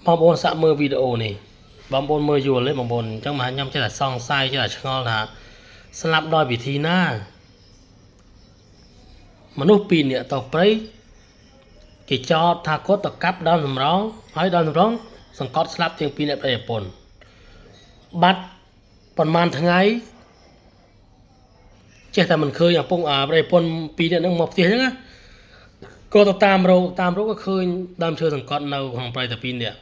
បងប្អូនសាក់មើលវីដេអូនេះបងប្អូនមើលយល់ទេបងប្អូនអញ្ចឹងមកខ្ញុំចេះតែសង្ស័យចេះតែឆ្ងល់ថាស្លាប់ដោយវិធីណាមនុស្ស2នាក់ទៅព្រៃគេចោទថាគាត់ទៅកាប់ដើមសំរងហើយដើមសំរងសង្កត់ស្លាប់ជាង2នាក់ប្រៃប្រពន្ធបាត់ប្រហែលថ្ងៃចេះតែមិនឃើញឪពុកប្រៃប្រពន្ធ2នាក់ហ្នឹងមកផ្ទះអញ្ចឹងណាគាត់ទៅតាមរោគក៏ឃើញដើមឈើសង្កត់នៅក្នុងព្រៃតែ2នាក់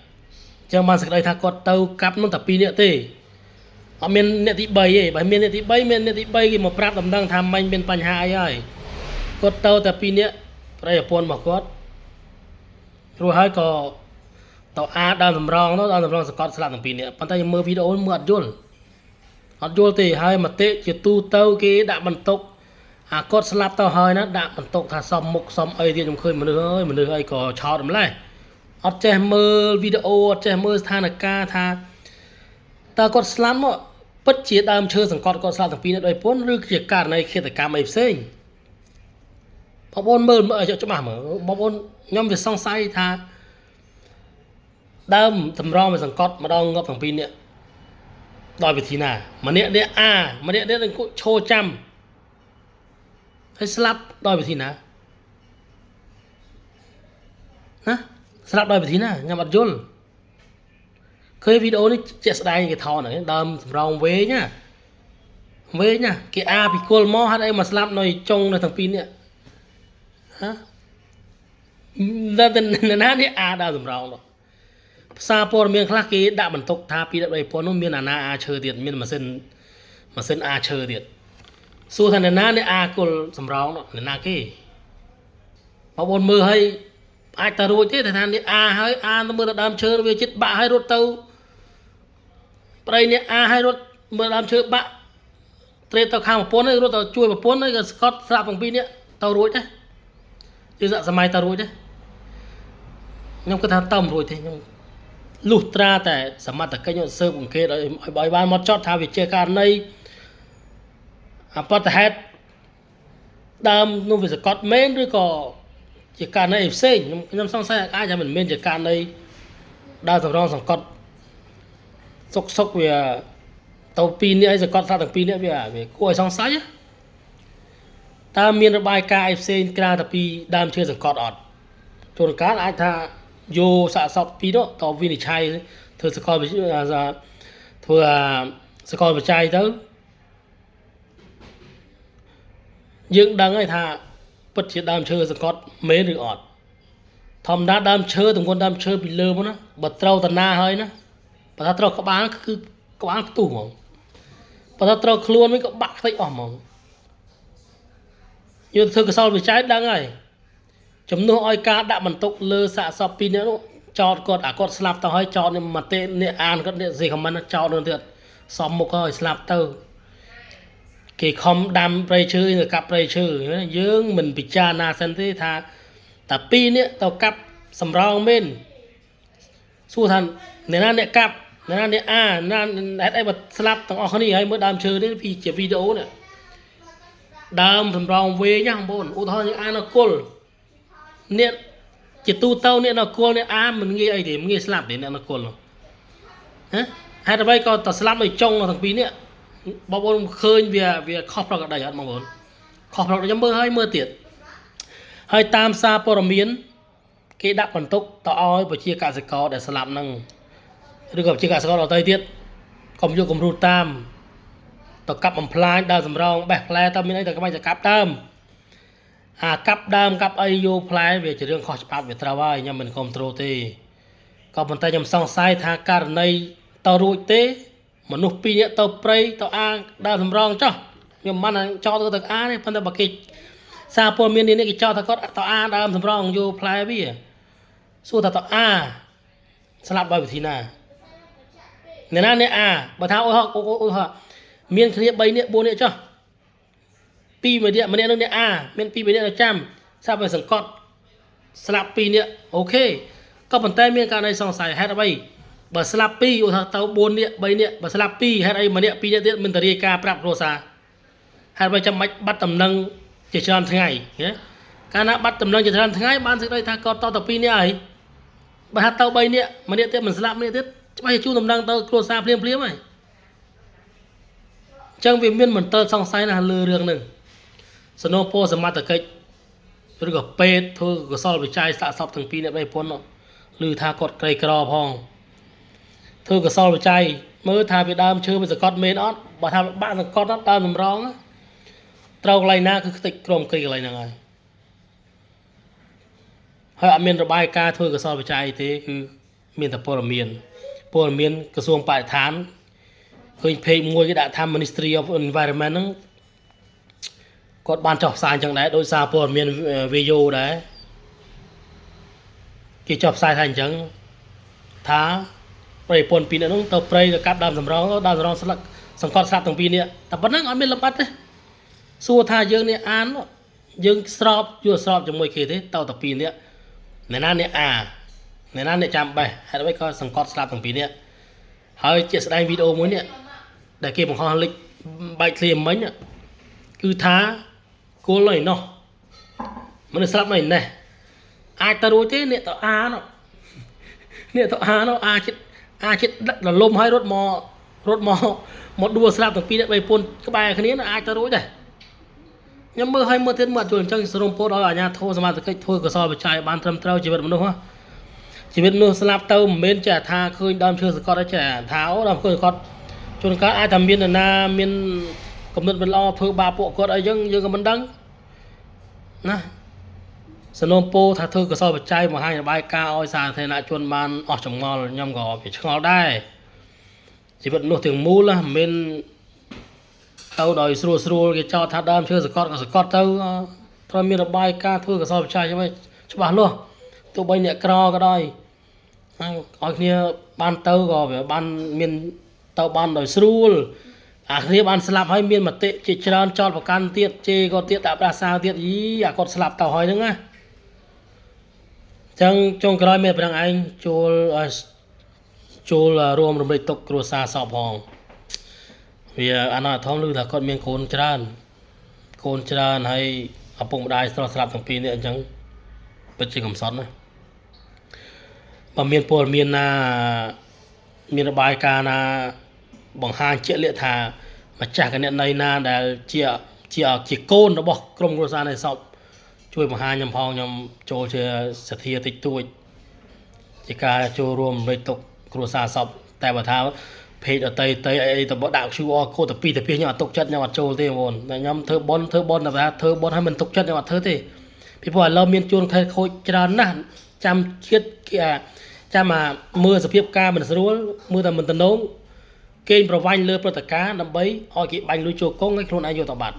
ចឹងបានសេចក្តីថាគាត់ទៅកាប់នោះតែ2នាក់ទេអត់មានអ្នកទី3ទេបើមានអ្នកទី3មានអ្នកទី3គេមកប្រាប់ដំណឹងថាមិញមានបញ្ហាអីហើយគាត់ទៅតែ2នាក់ប្រៃប្រពន្ធរបស់គាត់រួចហើយក៏ទៅដើមសំរងនោះដើមសំរងសង្កត់ស្លាប់ទាំង2នាក់ប៉ុន្តែខ្ញុំមើលវីដេអូមើលអត់យល់ទេហើយមតិជាទូទៅគេដាក់បន្ទុកគាត់ស្លាប់ទៅហើយណាដាក់បន្ទុកថាសំមុខសំអីទៀតខ្ញុំឃើញមនុស្សអីក៏ឆោតម្លេះអត់ចេះមើលវីដេអូអត់ចេះមើលស្ថានភាពថាតើគាត់ស្លាប់មកពិតជាដើមឈើសង្កត់គាត់ស្លាប់ទាំង2នាក់ដោយពន្ធឬជាករណីឃាតកម្មអីផ្សេងបងប្អូនមើលច្បាស់មើលបងប្អូនខ្ញុំវាសង្ស័យថាដើមតម្រងវាសង្កត់ម្ដងងាប់ទាំង2នាក់ដោយវិធីណាម្នាក់នេះម្នាក់នេះអង្គុយឈរចាំហើយស្លាប់ដោយវិធីណាស្លាប់ដោយវិធីណាខ្ញុំអត់យល់ឃើញវីដេអូនេះជាក់ស្ដែងគេថតហ្នឹងដើមសម្រងវែងណាគេពីគល់មកហេតុអីមកស្លាប់នៅចុងនៅទាំង2នាក់ដល់ណានេះដើមសម្រងនោះផ្សារព័ត៌មានខ្លះគេដាក់បន្ទុកថាពី13ប៉ុណ្ណនោះមានអាណាឈើទៀតមានម៉ាស៊ីនឈើទៀតសួរថាអ្នកណានេះគល់សម្រងនោះអ្នកណាគេបងប្អូនមើលឲ្យអាចទៅរួចទេតែថានេះហើយទៅមើលដើមឈើវាចិត្តបាក់ឲ្យរត់ទៅប្រៃនេះឲ្យរត់មើលដើមឈើបាក់ត្រេតទៅខាងប្រពន្ធហើយរត់ទៅជួយប្រពន្ធហើយក៏ស្កត់ស្លាប់ទាំង2នាក់ទៅរួចដែរជាសម័យទៅរួចដែរខ្ញុំគិតថាទៅមិនរួចទេខ្ញុំលុះត្រាតែសមត្ថកិច្ចស៊ើបអង្កេតឲ្យបានមកចត់ថាវាជាករណីអបតហេតុដើមនោះវាសកត់មែនឬក៏ជាករណីផ្សេងខ្ញុំសង្ស័យអាចថាមិនមែនជាករណីដើមសម្រងសង្កត់សុកវាទៅ2នាក់ឲ្យសង្កត់ស្លាប់ទាំង2នាក់វាគួរឲ្យសង្ស័យតើមានរបាយការណ៍អីផ្សេងក្រៅតែពីដើមឈើសង្កត់អត់ជួនកាលអាចថាយកសាកសពពីនោះតវិនិច្ឆ័យធ្វើសកលវិទ្យាធ្វើសកលវិទ្យាទៅយើងដឹងហើយថាពិតជាដើមឈើសង្កត់មែនឬអត់ធម្មតាដើមឈើទម្ងន់ដើមឈើពីលើមកណាបើត្រូវតាណាហើយណាបើថាត្រូវក្បាលគឺក្បាលផ្ទុះហ្មងបើថាត្រូវខ្លួនវិញក៏បាក់ខ្ទេចអស់ហ្មងយើងធ្វើកសលវិจัยដឹងហើយជំនួសឲ្យការដាក់បន្ទុកលើសាកសព2នាក់នោះចោតគាត់ស្លាប់ទៅហើយចោតនេះមតិនេះគាត់នេះស៊ីខមមិនចោតនោះទៀតសំមុខហើយស្លាប់ទៅគេខំដាំព្រៃឈើទៅកាប់ព្រៃឈើយើងមិនពិចារណាសិនទេថាតែ2នាក់ទៅកាប់សម្រងមែនសួរថាអ្នកណាអ្នកកាប់អ្នកណាអ្នកណាហេតុអីបើស្លាប់ទាំងអស់គ្នាហើយមើលដើមឈើនេះពីជាវីដេអូនេះដើមសម្រងវែងណាបងប្អូនឧទាហរណ៍យើងនៅគល់អ្នកជាទូទៅអ្នកនៅគល់អ្នកមិនងាយអីទេមិនងាយស្លាប់ទេអ្នកនៅគល់នោះហេតុអ្វីក៏តែស្លាប់នៅចុងទាំង2នាក់បងប្អូនឃើញវាខុសប្រក្រតីអត់បងប្អូនខុសប្រក្រតីខ្ញុំមើលហើយមើលទៀតហើយតាមសារព័ត៌មានគេដាក់បន្ទុកទៅឲ្យប្រជាកសិករដែលស្លាប់ហ្នឹងឬក៏ប្រជាកសិករដទៃទៀតកុំយកគំរូតាមទៅកាប់បំផ្លាញដើមសម្រងបេះផ្លែតើមានអីទៅក្បាច់ទៅកាប់ដើមកាប់ដើមកាប់អីយកផ្លែវាជារឿងខុសច្បាប់វាត្រូវហើយខ្ញុំមិនគ្រប់គ្រងទេក៏ប៉ុន្តែខ្ញុំសង្ស័យថាករណីទៅរួចទេមនុស្ស2នាក់ទៅព្រៃទៅដើមសម្រងចោះខ្ញុំមិនចោលទៅទេប៉ុន្តែបើគេសារព័ត៌មាននេះគេចោលថាគាត់ទៅដើមសម្រងយកផ្លែវាសួរថាទៅស្លាប់ដោយវិធីណាអ្នកណាអ្នកបើថាអូមានគ្នា3នាក់4នាក់ចោះ2នាក់ម្នាក់នឹងអ្នកមាន2 3នាក់នៅចាំស្រាប់តែសង្កត់ស្លាប់2នាក់អូខេក៏ប៉ុន្តែមានករណីសង្ស័យហេតុអ្វីបើស្លាប់2ឧទាហរណ៍ទៅ4នាក់3នាក់បើស្លាប់2ហេតុអីម្នាក់2នាក់ទៀតមិនទៅរាយការណ៍ប្រាប់គ្រួសារហេតុអ្វីចាំបាច់បាត់ដំណឹងជាច្រើនថ្ងៃកាលណាបាត់ដំណឹងជាច្រើនថ្ងៃបានសេចក្តីថាគាត់តទៅ2នាក់ហើយ បើថាទៅ3នាក់ម្នាក់ទៀតមិនស្លាប់ម្នាក់ទៀតច្បាស់ជាជួនដំណឹងទៅគ្រួសារភ្លាមហើយអញ្ចឹងវាមានមន្ទិលសង្ស័យណាស់លើរឿងហ្នឹងសនោពោសមត្ថកិច្ចឬក៏ពេទ្យធ្វើកសលវិច័យសាកសពទាំងពីរអ្នកប្រពន្ធឮថាគាត់ក្រីក្រផងធ្វើកសលវិច័យមើលថាវាដើមឈើវាសកត់មែនអត់បើថាបាក់សកត់អត់ដើមតម្រងត្រូវកន្លែងណាគឺខ្ទេចក្រុមគ្រីកន្លែងហ្នឹងហើយអត់មានរបាយការណ៍ធ្វើកសលវិច័យទេគឺមានតែព័ត៌មានក្រសួងបរិស្ថានឃើញ page មួយគេដាក់ថា Ministry of Environment ហ្នឹងគាត់បានចុះផ្សាយអញ្ចឹងដែរដោយសារព័ត៌មាន video ដែរគេចុះផ្សាយថាអញ្ចឹងថាប្រពន្ធពីរនាក់នោះទៅព្រៃទៅកាប់ដើមសម្រងស្លឹកសង្កត់ស្លាប់ទាំងពីរនាក់តែប៉ុណ្ណឹងអត់មានលម្អិតទេសួរថាយើងនេះអានយើងស្របយល់ស្របជាមួយគេទេទៅតែពីរនាក់អ្នកណាអ្នកអាអ្នកណាអ្នកចាំបេះហេតុអ្វីក៏សង្កត់ស្លាប់ទាំងពីរនាក់ហើយជាស្ដែងវីដេអូមួយនេះដែលគេបង្ហោះលេចបែកឃ្លាមិញគឺថាគល់ឯណោះមនុស្សស្លាប់នៅនេះអាចទៅរួចទេអ្នកទៅអានោះអាចចិត្តរលំឲ្យរត់មកដួលស្លាប់ទាំងពីរនាក់បីពុនក្បែរគ្នាអាចទៅរួចដែរខ្ញុំមើលឲ្យមើលទៀតមើលអត់យល់អញ្ចឹងសរុបពោលឲ្យអាជ្ញាធរសមាជិកធ្វើកសលវិច័យបានត្រឹមត្រូវជីវិតមនុស្សស្លាប់ទៅមិនមែនចេះថាឃើញដើមឈើសកត់ទេចេះថាអូដើមឈើសកត់ជួនកាលអាចថាមាននរណាមានគំនិតមិនល្អធ្វើបាបពួកគាត់អីចឹងយើងក៏មិនដឹងណាសនុំពោថាធ្វើកសលវិច័យបង្ហាញរបាយការណ៍ឲ្យសាធារណជនបានអស់ចម្ងល់ខ្ញុំក៏វាឆ្ងល់ដែរជីវិតមនុស្សទាំងមូលមិនមែនទៅដោយស្រួលគេចោទថាដើមឈើសកត់ក៏សកត់ទៅត្រូវមានរបាយការណ៍ធ្វើកសលវិច័យច្បាស់លាស់ទោះបីអ្នកក្រក៏ដោយឲ្យគ្នាបានទៅក៏វាបានមានទៅបានដោយស្រួលអាគ្នាបានស្លាប់ហើយមានមតិជាច្រើនចោតប្រកាន់ទៀតជេរក៏ទៀតដាក់ប្រាសាទៀតអាគាត់ស្លាប់ទៅហើយហ្នឹងណាចឹងចុងក្រោយមានប្រឹងឯងចូលរួមរំលែកទុក្ខគ្រួសារសពផងវាអាណត្តិធំឮថាគាត់មានកូនច្រើនហើយឪពុកម្ដាយស្លាប់ទាំងពីរនេះអញ្ចឹងពិតជាកំសត់ណាបើមានព័ត៌មានណាមានរបាយការណ៍ណាបង្ហាញជាក់លាក់ថាម្ចាស់គណនីណាដែលជាកូនរបស់ក្រុមគ្រួសារនៃសពជួយបង្ហាញខ្ញុំផងខ្ញុំចូលជាសទ្ធាតិចតួចជាការចូលរួមរំលែកទុក្ខគ្រួសារសពតែបើថាភេទអតីតអីទៅដាក់ QR code ទៅពីខ្ញុំអត់ទុកចិត្តខ្ញុំអត់ចូលទេបងប្អូនតែខ្ញុំធ្វើបន់តែថាធ្វើបន់ឲ្យមិនទុកចិត្តខ្ញុំអត់ធ្វើទេពីព្រោះឥឡូវមានជួនខូចច្រើនណាស់ចាំជាតិគេចាំមើលសភាពការមិនស្រួលមើលតែមិនតំណងគេប្រវាញ់លើព្រឹត្តិការណ៍ដើម្បីឲ្យគេបាញ់លុយចូលកងឲ្យខ្លួនឯងយកទៅបាត់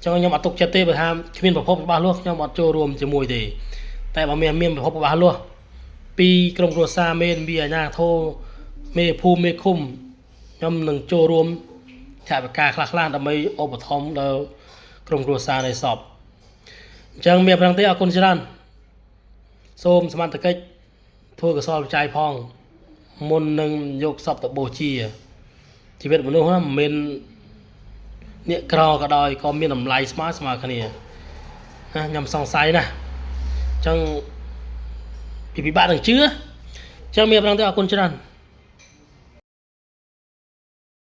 ចឹងខ្ញុំអត់ទុកចិត្តទេបើថាគ្មានប្រភពច្បាស់លាស់ខ្ញុំអត់ចូលរួមជាមួយទេតែបើមានប្រភពច្បាស់លាស់ពីក្រុមគ្រួសារមេនវាអាញាធរមេភូមិមេឃុំខ្ញុំនឹងចូលរួមថវិកាខ្លះដើម្បីឧបត្ថម្ភដល់ក្រុមគ្រួសារនៃសពអញ្ចឹងមានប្រឹងទេអរគុណច្រើនសូមសមត្ថកិច្ចធ្វើកសលវិច័យផងមុននឹងយកសពទៅបូជាជីវិតមនុស្សមិនមែនអ្នកក្រក៏ដោយក៏មានតម្លៃស្មើគ្នាណាខ្ញុំសង្ស័យណាស់អញ្ចឹងពិបាកនឹងជឿអញ្ចឹងមានប្រឹងទេអរគុណច្រើន